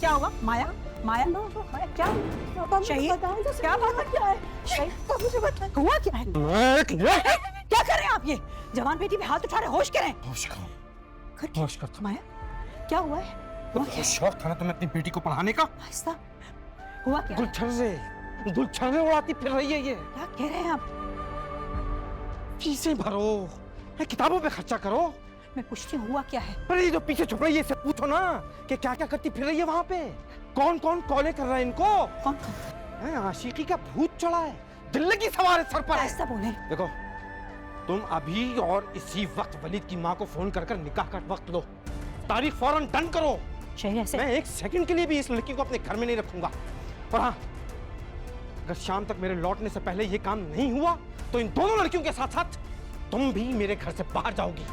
क्या हुआ माया? माया माया क्या शहीद? क्या बात क्या है शहीद? मुझे बता हुआ क्या है? क्या कर रहे हैं आप? ये जवान बेटी पे हाथ उठा रहे, होश करें। होश कर। माया क्या हुआ है? शौक था ना तुम्हें अपनी बेटी को पढ़ाने का? आहिस्ता, हुआ क्या? गुलछर्रे उड़ाती फिर रही है ये। क्या कह रहे हैं आप? फीसें भरो, किताबों पे खर्चा करो। मैं पूछती हूँ हुआ क्या है? अरे ये जो पीछे छुप रही है इससे पूछो ना कि क्या क्या करती फिर रही है वहां पे। कौन कौन कॉलें कर रहा है इनको? कौन है आशिकी का भूत चढ़ा है, दिल की सवार है सर पर। ऐसा बोले। देखो तुम अभी और इसी वक्त वलीद की माँ को फोन कर निकाह का वक्त लो, तारीख फौरन डन करो। शहीद ऐसे मैं एक सेकंड के लिए भी इस लड़की को अपने घर में नहीं रखूंगा। और हाँ, अगर शाम तक मेरे लौटने से पहले ये काम नहीं हुआ तो इन दोनों लड़कियों के साथ साथ तुम भी मेरे घर से बाहर जाओगी।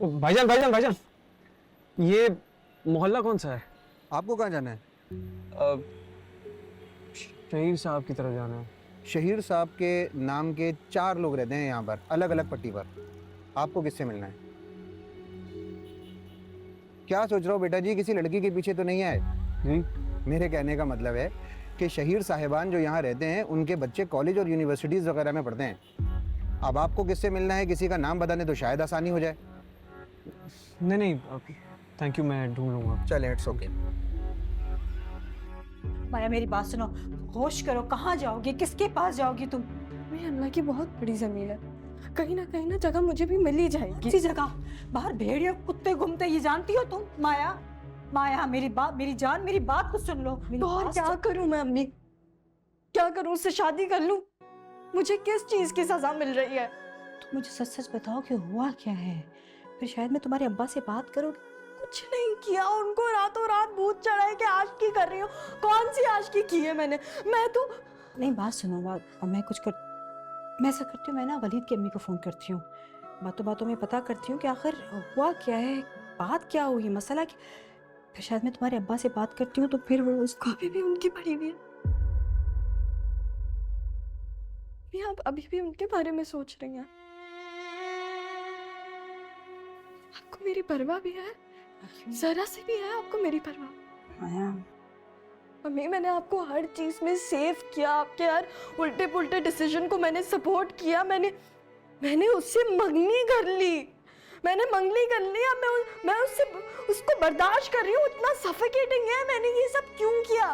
भाईजान भाईजान भाईजान, ये मोहल्ला कौन सा है? आपको कहाँ जाना है? शहीर साहब की तरफ जाना है। शहीर साहब के नाम के 4 लोग रहते हैं यहाँ पर, अलग अलग पट्टी पर। आपको किससे मिलना है? क्या सोच रहे हो बेटा जी, किसी लड़की के पीछे तो नहीं आए? जी मेरे कहने का मतलब है कि शहीर साहिबान जो यहाँ रहते हैं उनके बच्चे कॉलेज और यूनिवर्सिटीज़ वगैरह में पढ़ते हैं। अब आपको किससे मिलना है, किसी का नाम बताने तो शायद आसानी हो जाए। नहीं, थैंक यू, मैं ढूंढ लूंगा। चलें, इट्स ओके। माया मेरी बात सुनो, होश करो। कहाँ जाओगी, किसके पास जाओगी तुम? मेरी अल्लाह की बहुत बड़ी जमीन है, कहीं ना जगह मुझे भी मिल ही जाएगी। किसी जगह बाहर भेड़िए कुत्ते घूमते, ये जानती हो तुम? माया माया मेरी बात, मेरी जान, मेरी बात को सुन लो। तो और क्या करूं मैं अम्मी? क्या करूं? उससे शादी कर लूं? मुझे किस चीज की सजा मिल रही है? तुम मुझे सच सच बताओ कि हुआ क्या है, फिर शायद मैं तुम्हारे अब्बा से बात करूंगी। कुछ नहीं किया, उनको रातों रात भूत चढ़ा है कि आशिकी कर रही हूँ। कौन सी आशिकी की है मैंने? मैं तो नहीं, बात सुनो। मैं ऐसा करती हूँ, मैं ना वलीद की अम्मी को फोन करती हूँ, बातों बातों में पता करती हूँ कि आखिर हुआ क्या है, बात क्या हुई, मसला क्या। फिर शायद मैं तुम्हारे अब्बा से बात करती हूँ तो फिर वो उसको भी उनकी पड़ी हुई है। आप अभी भी उनके बारे में सोच रही हैं? आपको मेरी परवाह भी है? जरा से भी है आपको मेरी परवाह? मम्मी, मैंने आपको हर चीज में सेव किया, आपके हर उल्टे पुल्टे डिसीजन को मैंने सपोर्ट किया। मैंने उससे मंगनी कर ली, अब मैं उसको बर्दाश्त कर रही हूँ। इतना सफोकेटिंग है। मैंने ये सब क्यों किया?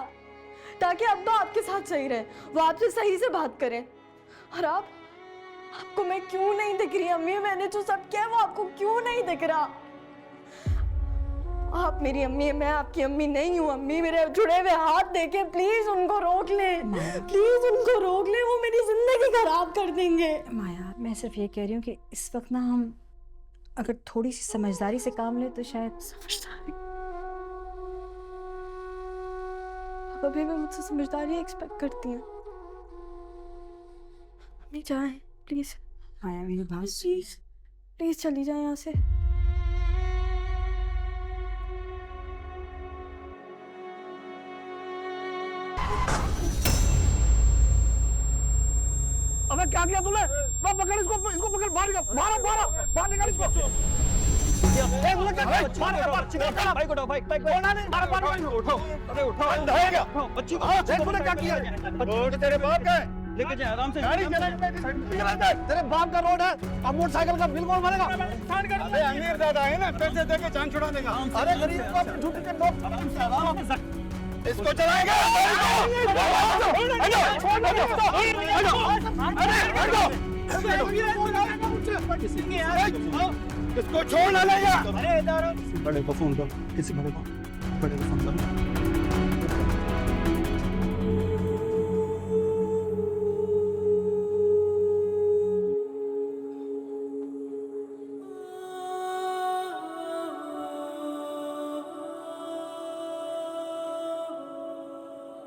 ताकि अब तो आपके साथ सही रहे, वो आपसे सही से बात करें। और आपको मैं क्यों नहीं दिख रही अम्मी? मैंने जो सब किया वो आपको क्यों नहीं दिख रहा? आप मेरी अम्मी है, मैं आपकी अम्मी नहीं हूँ। अम्मी, मेरे जुड़े हुए हाथ देके प्लीज उनको रोक ले, प्लीज उनको रोक ले, वो मेरी जिंदगी खराब कर देंगे। माया, मैं सिर्फ ये कह रही हूँ कि इस वक्त ना हम अगर थोड़ी सी समझदारी से काम ले तो शायद। समझदारी? आप अभी भी मुझसे समझदारी एक्सपेक्ट करती हैं? अम्मी जाएं प्लीज। माया मेरी बात, प्लीज चली जाए यहाँ से। अबे क्या किया तूने? पकड़ इसको पकड़, बाहर निकाल इसको। भाई को भाई उठाओ, अरे उठाओ, है क्या? बच्ची तूने क्या किया? रोड तेरे बाप का है, लेके जाए आराम से। तेरे बाप का रोड है, अब मोटरसाइकिल का बिल कौन भरेगा? अरे अमीर ज्यादा है ना, पैसे देके जान छुड़ा देगा। अरे गरीब को अपने झूठे के लोग इसको चलाएगा। इसको छोड़ ना लेगा। बड़े को फोन करो, किसी बड़े को फोन करो।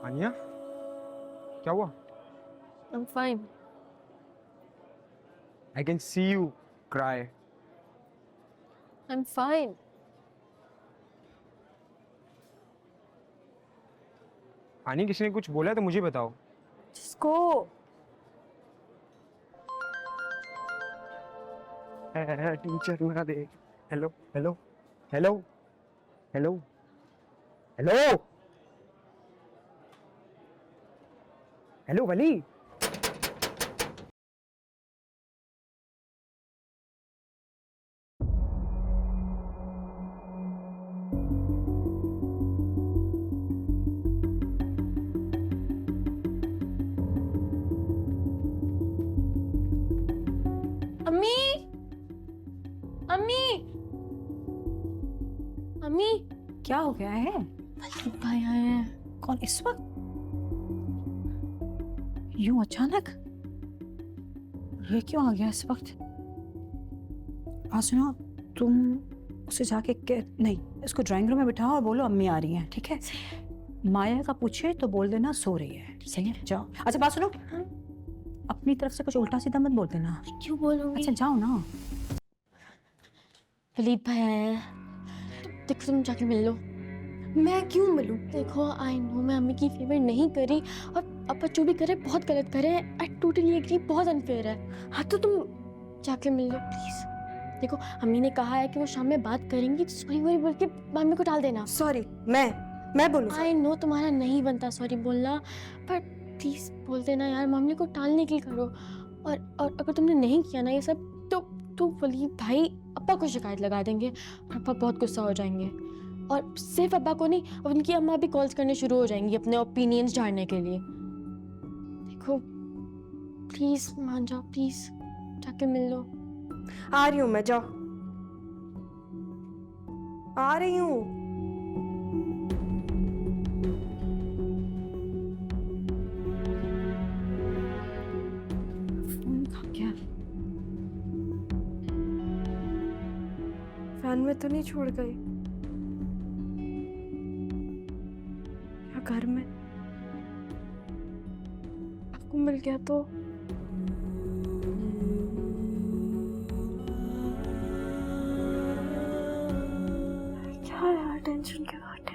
आनिया क्या हुआ? I'm fine. I can see you cry. I'm fine. आनी किसी ने कुछ बोला है तो मुझे बताओ. Just go. टीचर ना देख. Hello hello hello hello hello hello वली. अम्मी, अम्मी, अम्मी, क्या हो गया है? मलकीत भाई आए हैं। कौन इस वक्त? यूं अचानक? ये क्यों आ गया इस वक्त? सुनो, तुम उसे जाके नहीं, इसको ड्राइंग रूम में बिठाओ और बोलो अम्मी आ रही हैं, ठीक है? माया का पूछे तो बोल देना सो रही है, सही है? जाओ। अच्छा बात सुनो, अपनी तरफ से कुछ उल्टा सीधा मत बोल देना। क्यों बोलूंगी? अच्छा जाओ ना। मलकीत भाई आए हैं। देखो तुम जाके मिल लो। मैं क्यों मिलूं? देखो आई नो मैं अम्मी की फेवर नहीं करी और अब जो भी करे बहुत गलत करे। आई टोटली एग्री, बहुत अनफेयर है। हाँ तो तुम जाके मिल लो प्लीज। देखो अम्मी ने कहा है कि वो शाम में बात करेंगी, तो सॉरी वॉरी बोल के मम्मी को टाल देना। सॉरी मैं बोलूँ? आई नो तुम्हारा नहीं बनता सॉरी बोलना, पर प्लीज बोल देना यार, मम्मी को टालने की करो। और अगर तुमने नहीं किया ना ये सब तो वली भाई अब्बा को शिकायत लगा देंगे और अब्बा बहुत गुस्सा हो जाएंगे। और सिर्फ अब्बा को नहीं, अब उनकी अम्मा भी कॉल्स करने शुरू हो जाएंगी अपने ओपिनियंस झाड़ने के लिए। देखो प्लीज मान जाओ, प्लीज जाके मिल लो। आ रही हूँ मैं, जाओ। आ रही हूँ। फोन कहाँ गया? फैन में तो नहीं छोड़ गई? या घर में? आपको मिल गया तो? क्या यार टेंशन की बात